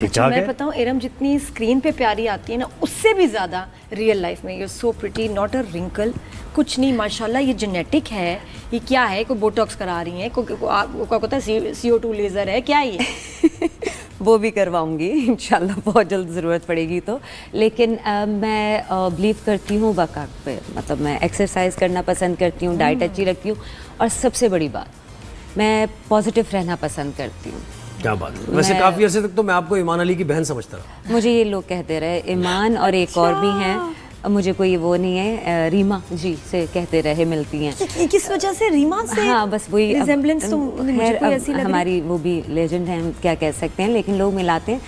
अच्छा, मैं बताऊं इरम, जितनी स्क्रीन पे प्यारी आती है ना, उससे भी ज़्यादा रियल लाइफ में। You so pretty, not a wrinkle, कुछ नहीं, माशाल्लाह। ये जेनेटिक है, ये क्या है? कोई बोटॉक्स करा रही हैं, क्या होता है, CO2 लेज़र है, क्या ये? वो भी करवाऊंगी इंशाल्लाह, बहुत जल्द ज़रूरत पड़ेगी तो। लेकिन मैं बिलीव करती हूँ वर्कआउट पे, मतलब मैं एक्सरसाइज करना पसंद करती हूँ, डाइट अच्छी रखती हूँ, और सबसे बड़ी बात, मैं पॉजिटिव रहना पसंद करती हूँ। क्या बात है। वैसे काफी अर्से तक तो मैं आपको ईमान अली की बहन समझता रहा। मुझे ये लोग कहते रहे ईमान, और एक और भी हैं, मुझे कोई वो नहीं है, रीमा जी से कहते रहे, मिलती हैं। किस वजह से रीमा से? हाँ बस वही रिजेम्बलेंस तो मुझे कोई ऐसी लग रही। हमारी वो भी लेजेंड है, हम क्या कह सकते हैं, लेकिन लोग मिलाते हैं।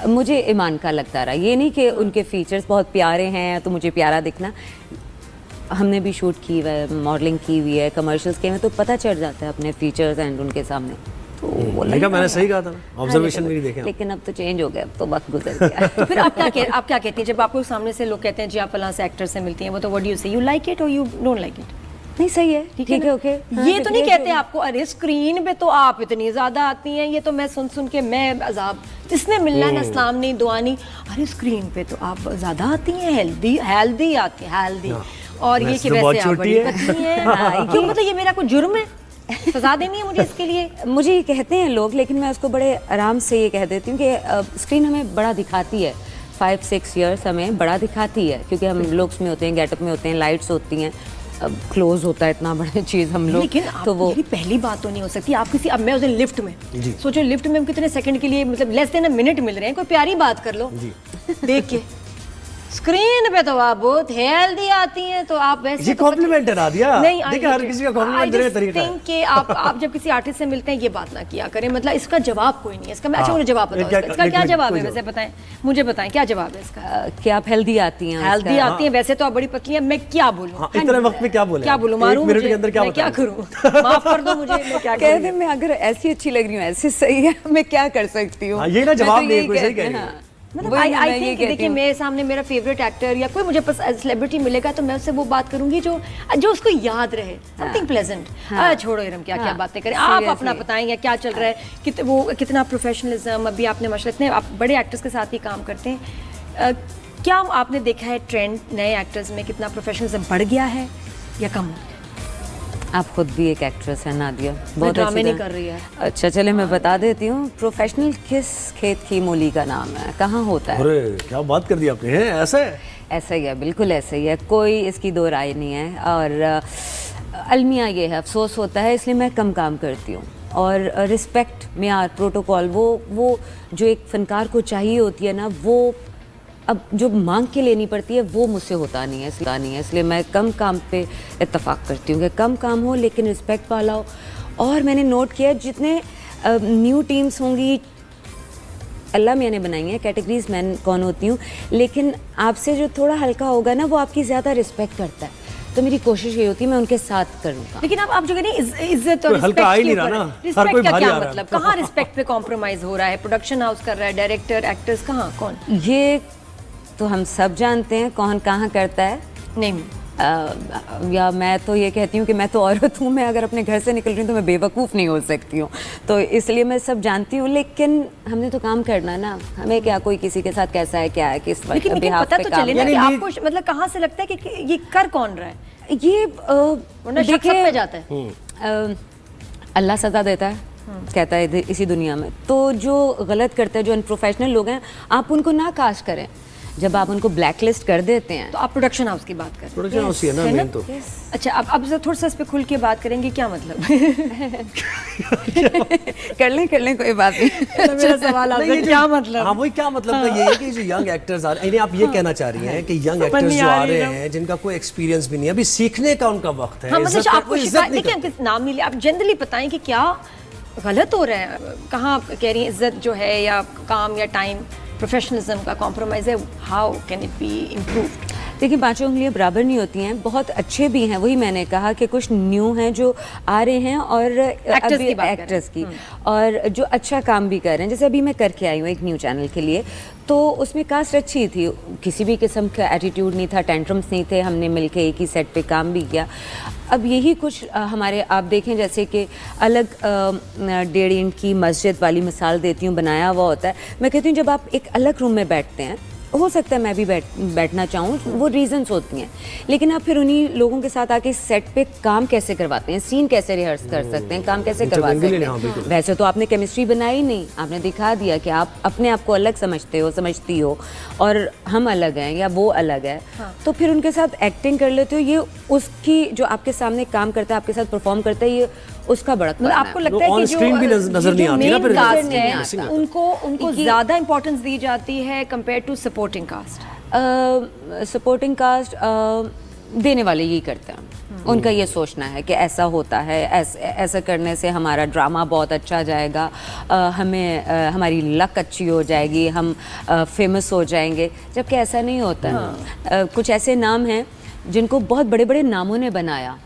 मुझे ईमान का लगता रहा, ये नहीं कि उनके फीचर्स बहुत प्यारे हैं तो मुझे प्यारा दिखना। हमने भी शूट की हुआ है, मॉडलिंग की हुई है, कमर्शियल्स के में, तो पता चल जाता है अपने फीचर्स एंड उनके सामने। तो मैंने सही कहा था, ऑब्जर्वेशन मेरी देखें। लेकिन अब तो चेंज हो गया, अब तो वक्त गुजर गया। तो फिर आप क्या कहती हैं जब आपको सामने से लोग कहते हैं जी आप फलां से एक्टर से मिलती हैं, वो तो व्हाट डू यू से, यू लाइक इट और यू डोंट लाइक इट? नहीं सही है, ठीक है, ओके। ये तो नहीं कहते आपको अरे स्क्रीन पे तो आप इतनी ज्यादा आती हैं, ये तो मैं सुन के मैं अजाब, जिसने मिलना ना सलाम नहीं दुआ नहीं, अरे स्क्रीन पे तो आप ज्यादा आती हैं, हेल्दी आती हैं, हेल्दी। और ये कि वैसे आप बड़ी पतली हैं, क्यों? मतलब ये मेरा कोई जुर्म है? सजा देनी है मुझे इसके लिए? मुझे ये कहते हैं लोग, लेकिन मैं उसको बड़े आराम से ये कह देती हूँ कि स्क्रीन हमें बड़ा दिखाती है, 5-6 ईयर्स हमें बड़ा दिखाती है, क्योंकि हम लुक्स में होते हैं, गेटअप में होते हैं, लाइट्स होती हैं, क्लोज होता है इतना बड़ा चीज़ हम लोग। लेकिन तो वो पहली बात तो नहीं हो सकती आप किसी, अब मैं उस दिन लिफ्ट में सोचो, लिफ्ट में हम कितने सेकंड के लिए, मतलब लेस देन अ मिनट मिल रहे हैं, कोई प्यारी बात कर लो देख के। स्क्रीन पे तो आप बहुत हेल्दी आती हैं, तो आप वैसे ये कॉम्प्लीमेंट है नादिया। नहीं, देखिए हर किसी का कॉम्प्लीमेंट देने का तरीका है। कि आप जब किसी आर्टिस्ट से मिलते हैं ये बात ना किया करें, मतलब इसका जवाब कोई नहीं है इसका। अच्छा मुझे जवाब बताओ, इसका क्या जवाब है? वैसे बताएं, मुझे बताएं क्या जवाब है इसका। कि आप हेल्दी आती हैं, हेल्दी आती हैं, वैसे तो आप बड़ी पतली हैं, मैं क्या बोलूं? इतने वक्त में क्या बोलूं? क्या बोलूं? मारूं मिनट के अंदर क्या करूं? माफ कर दो मुझे, मैं क्या कह दे, मैं अगर ऐसी अच्छी लग रही हूँ, ऐसे सही है, मैं क्या कर सकती हूँ? ये ना जवाब नहीं, कोई सही कह रही है। मतलब आई थिंक देखिए, मेरे सामने मेरा फेवरेट एक्टर या कोई मुझे सेलिब्रिटी मिलेगा तो मैं उससे वो बात करूंगी जो उसको याद रहे, समथिंग प्लेजेंट। छोड़ो इरम, क्या बातें करें, आप अपना बताएंगे क्या चल रहा है, वो कितना प्रोफेशनलिज्म। अभी आपने माशाल्लाह इतने आप बड़े एक्टर्स के साथ ही काम करते हैं, क्या आपने देखा है ट्रेंड नए एक्टर्स में, कितना प्रोफेशनलिज्म बढ़ गया है या कम? आप खुद भी एक एक्ट्रेस है नादिया, बहुत ड्रामे नहीं कर रही है। अच्छा चले मैं बता देती हूँ, प्रोफेशनल किस खेत की मूली का नाम है, कहाँ होता है? अरे क्या बात कर दी आपने, है ऐसा है? ऐसा ही है, बिल्कुल ऐसा ही है, कोई इसकी दो राय नहीं है। और अलमिया ये है, अफसोस होता है, इसलिए मैं कम काम करती हूँ। और रिस्पेक्ट, म्यार, प्रोटोकॉल, वो जो एक फनकार को चाहिए होती है ना, वो अब जो मांग के लेनी पड़ती है वो मुझसे होता नहीं है, इसलिए मैं कम काम पे इत्तेफाक करती हूँ कि कम काम हो लेकिन रिस्पेक्ट वाला हो। और मैंने नोट किया जितने न्यू टीम्स होंगी, अल्लाह मियाँ ने बनाई है कैटेगरीज, मैं कौन होती हूँ, लेकिन आपसे जो थोड़ा हल्का होगा ना वो आपकी ज़्यादा रिस्पेक्ट करता है, तो मेरी कोशिश ये होती है मैं उनके साथ करूँगा। लेकिन आप जो कहते इज्जत और हल्का आ ही नहीं रहा ना, रिस्पेक्ट का क्या मतलब? कहाँ रिस्पेक्ट पे कॉम्प्रोमाइज हो रहा है? प्रोडक्शन हाउस कर रहा है, डायरेक्टर, एक्टर्स, कहाँ कौन? ये तो हम सब जानते हैं कौन कहाँ करता है। नहीं या मैं तो ये कहती हूँ कि मैं तो औरत हूँ, मैं अगर अपने घर से निकल रही हूँ तो मैं बेवकूफ़ नहीं हो सकती हूँ, तो इसलिए मैं सब जानती हूँ। लेकिन हमने तो काम करना ना, हमें क्या कोई किसी के साथ कैसा है, क्या है, किस वक्त लेकिन पता तो चले ना कि आपको मतलब कहाँ से लगता है कि ये कर कौन रहा है? ये देखिए जाता है, अल्लाह सजा देता है, कहता है इसी दुनिया में, तो जो गलत करते हैं, जो अनप्रोफेशनल लोग हैं, आप उनको ना काश करें। जब आप उनको ब्लैकलिस्ट कर देते हैं तो आप प्रोडक्शन हाउस की बात करें, प्रोडक्शन हाउस ही है ना मेन तो। अच्छा अब थोड़ा सा इस पे खुल के बात करेंगे, क्या मतलब? कर लें कोई बात नहीं। मेरा सवाल आपसे क्या मतलब? हाँ वही क्या मतलब था, ये है कि जो यंग एक्टर्स आ रहे हैं, आप ये कहना चाह रही हैं कि यंग एक्टर्स जो आ रहे हैं जिनका कोई एक्सपीरियंस भी नहीं है, अभी सीखने का उनका वक्त है। हाँ मतलब आपको देखिए नाम नहीं लिया, आप जनरली बताएं कि क्या गलत हो रहा है, कहाँ कह रही हैं इज्जत जो है या काम या टाइम, प्रोफेशनलिज्म का कॉम्प्रोमाइज है, how can it be improved? देखिए, पांचों उंगलियां बराबर नहीं होती हैं, बहुत अच्छे भी हैं, वही मैंने कहा कि कुछ न्यू हैं जो आ रहे हैं और एक्टर्स की और जो अच्छा काम भी कर रहे हैं। जैसे अभी मैं करके आई हूँ एक न्यू चैनल के लिए, तो उसमें कास्ट अच्छी थी, किसी भी किस्म का एटीट्यूड नहीं था, टेंट्रम्स नहीं थे, हमने मिलके एक ही सेट पे काम भी किया। अब यही कुछ हमारे आप देखें, जैसे कि अलग 1.5 इंच की मस्जिद वाली मिसाल देती हूँ, बनाया हुआ होता है। मैं कहती हूँ जब आप एक अलग रूम में बैठते हैं, हो सकता है मैं भी बैठना चाहूँ, वो रीजंस होती हैं, लेकिन आप फिर उन्हीं लोगों के साथ आके सेट पे काम कैसे करवाते हैं, सीन कैसे रिहर्स कर सकते हैं, काम कैसे करवा सकते हैं। वैसे तो आपने केमिस्ट्री बनाई नहीं, आपने दिखा दिया कि आप अपने आप को अलग समझते हो, समझती हो, और हम अलग हैं या वो अलग है। तो फिर उनके साथ एक्टिंग कर लेते हो, ये उसकी जो आपके सामने काम करता है, आपके साथ परफॉर्म करता है, ये उसका बड़ा मतलब आपको लगता है कि जो नजर नहीं आती ना, मेन कास्ट है उनको ज्यादा इंपॉर्टेंस दी जाती है compare to supporting cast? Supporting cast देने वाले यही करते हैं, उनका ये सोचना है कि ऐसा होता है, ऐसा करने से हमारा ड्रामा बहुत अच्छा जाएगा, हमें हमारी लक अच्छी हो जाएगी, हम फेमस हो जाएंगे, जबकि ऐसा नहीं होता। कुछ ऐसे नाम हैं जिनको बहुत बड़े बड़े नामों ने बनाया,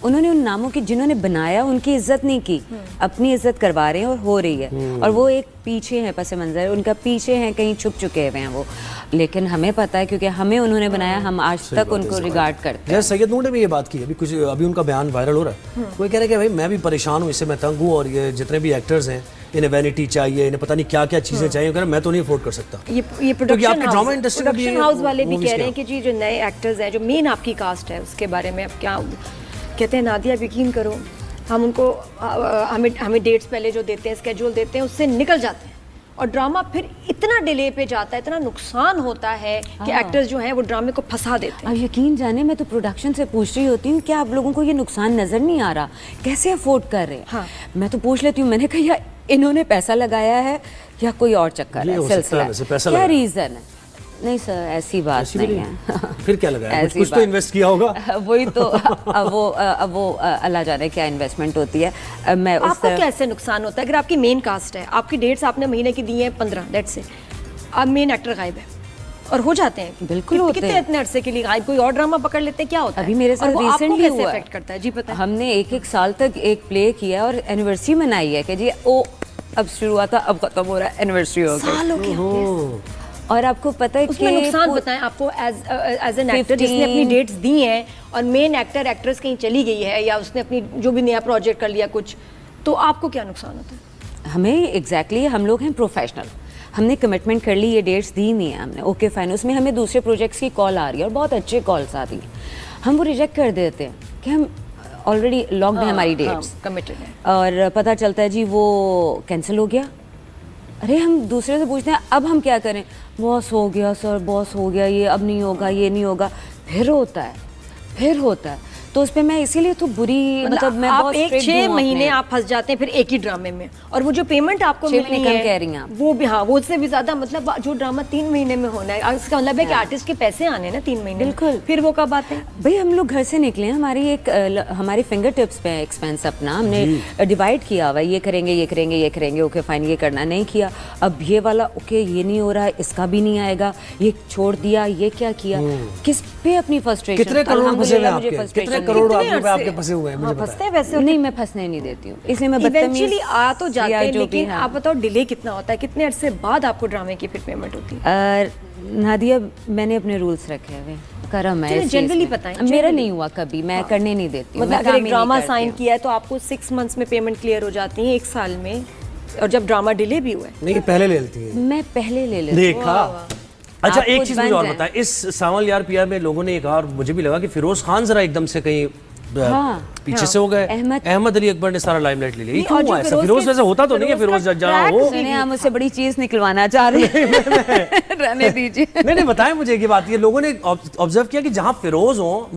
उन्होंने उन नामों की, जिन्होंने बनाया उनकी इज्जत नहीं की, अपनी इज्जत करवा रहे हैं और हो रही है, और वो एक पीछे हैं, पस मंजर उनका पीछे हैं, कहीं छुप चुके हुए हैं वो, लेकिन हमें पता है क्योंकि हमें उन्होंने बनाया, हम आज तक उनको रिगार्ड करते हैं। सैयद नूर ने भी ये बात की, अभी उनका बयान वायरल हो रहा है, वो कह रहे हैं कि भाई मैं भी परेशान हूँ, इससे मैं तंग हूँ, और ये जितने भी एक्टर्स हैं इन्हें वैनिटी चाहिए, इन्हें पता नहीं क्या क्या चीजें चाहिए, मैं तो नहीं अफोर्ड कर सकता। ये प्रोडक्शन हाउस वाले भी कह रहे हैं कि जी जो नए एक्टर्स हैं, जो मेन आपकी कास्ट है, उसके बारे में अब क्या कहते हैं? नादिया, यकीन करो, हम उनको हमें डेट्स पहले जो देते हैं, स्केड्यूल देते हैं, उससे निकल जाते हैं, और ड्रामा फिर इतना डिले पे जाता है, इतना नुकसान होता है कि एक्टर्स जो हैं वो ड्रामे को फंसा देते हैं। अब यकीन जाने, मैं तो प्रोडक्शन से पूछ रही होती हूँ, क्या आप लोगों को ये नुकसान नजर नहीं आ रहा, कैसे अफोर्ड कर रहे हैं? हाँ। मैं तो पूछ लेती हूँ, मैंने कहा या इन्होंने पैसा लगाया है या कोई और चक्कर है, सिलसिला है, क्या रीजन है? नहीं सर, ऐसी बात नहीं है। फिर क्या लगाया? कुछ तो इन्वेस्ट किया होगा। वही तो, अब वो अल्लाह जाने क्या इन्वेस्टमेंट होती है। मैं आपको कैसे नुकसान होता है? अगर आपकी मेन कास्ट है, आपकी डेट्स आपने महीने की दी हैं 15, लेट्स से, अब मेन एक्टर गायब है, और हो जाते हैं, बिल्कुल होते कितने इतने अरसे के लिए गायब, कोई और ड्रामा पकड़ लेते हैं, क्या होता है? अभी मेरे साथ रिसेंटली हुआ, अफेक्ट करता है जी, पता है, हमने एक साल तक एक प्ले किया और एनिवर्सरी मनाई है कि जी ओ अब शुरू हुआ था, अब खत्म हो रहा है, एनिवर्सरी हो गई। और आपको पता है उसमें नुकसान बताएं आपको एज एन एक्टर जिसने अपनी डेट्स दी हैं और मेन एक्ट्रेस कहीं चली गई है, या उसने अपनी जो भी नया प्रोजेक्ट कर लिया कुछ, तो आपको क्या नुकसान होता है? हमें एग्जैक्टली हम लोग हैं प्रोफेशनल, हमने कमिटमेंट कर ली, ये डेट्स दी नहीं है हमने, ओके फाइन, उसमें हमें दूसरे प्रोजेक्ट्स की कॉल आ रही है और बहुत अच्छे कॉल्स आ रही हैं, हम वो रिजेक्ट कर देते हैं कि हम ऑलरेडी लॉक्ड है हमारी डेट्स, कमिटेड है, और पता चलता है जी वो कैंसिल हो गया। अरे हम दूसरे से पूछते हैं अब हम क्या करें, बॉस हो गया सर, बॉस हो गया, ये अब नहीं होगा, ये नहीं होगा, फिर होता है, तो उस पर मैं इसीलिए तो बुरी, मतलब मैं आप बहुत 6 महीने आप फंस जाते हैं फिर एक ही ड्रामे में, और वो जो पेमेंट आपको मिलनी है, कह रही हैं आप, वो भी, हाँ, वो उससे भी ज्यादा, मतलब जो ड्रामा 3 महीने में होना है, इसका मतलब है कि आर्टिस्ट के पैसे आने हैं ना 3 महीने, बिल्कुल, फिर वो कब आते हैं? भाई हम लोग घर से निकले हैं, हमारी फिंगर टिप्स पे एक्सपेंस अपना हमने डिवाइड किया हुआ है, ये करेंगे, ओके फाइन, ये करना नहीं किया, अब ये वाला ओके ये नहीं हो रहा है, इसका भी नहीं आएगा, ये छोड़ दिया, ये क्या किया, किस पे अपनी फ्रस्ट्रेशन, कितने करोड़ आपके फंसे हुए हैं, मुझे फंसते हैं वैसे? नहीं, मैं फंसने नहीं देती हूँ, इसलिए मैं बदतमीज आ तो जाते हैं, लेकिन आप बताओ डिले कितना होता है, कितने अरसे बाद आपको ड्रामे की फिर पेमेंट होती है? नादिया, मैंने अपने रूल्स रखे हुए, करम है, जनरली पता है, मेरा नहीं हुआ कभी, मैं करने नहीं देती हूँ, मतलब अगर एक ड्रामा साइन किया है तो आपको 6 मंथ्स में पेमेंट क्लियर हो जाती है, 1 साल में, और जब ड्रामा डिले भी हुआ है नहीं, पहले ले लेती है, मैं पहले ले लेती हूँ। देखा। अच्छा, एक चीज मुझे और बताएं, इस सावन यार पिया में लोगों ने ये कहा, और मुझे भी लगा कि फिरोज खान जरा एकदम से कहीं पीछे से हो गए, अहमद अली अकबर ने सारा लाइमलाइट ले लिया, क्यों हुआ ऐसा? फिरोज वैसे होता तो नहीं है, फिरोज जहाँ हो, आप मुझसे बड़ी चीज निकलवाना चाह रहे हैं, रहने दीजिए। नहीं, बताएं मुझे ये बात, ये लोगों ने ऑब्जर्व किया कि जहाँ फिरोज हो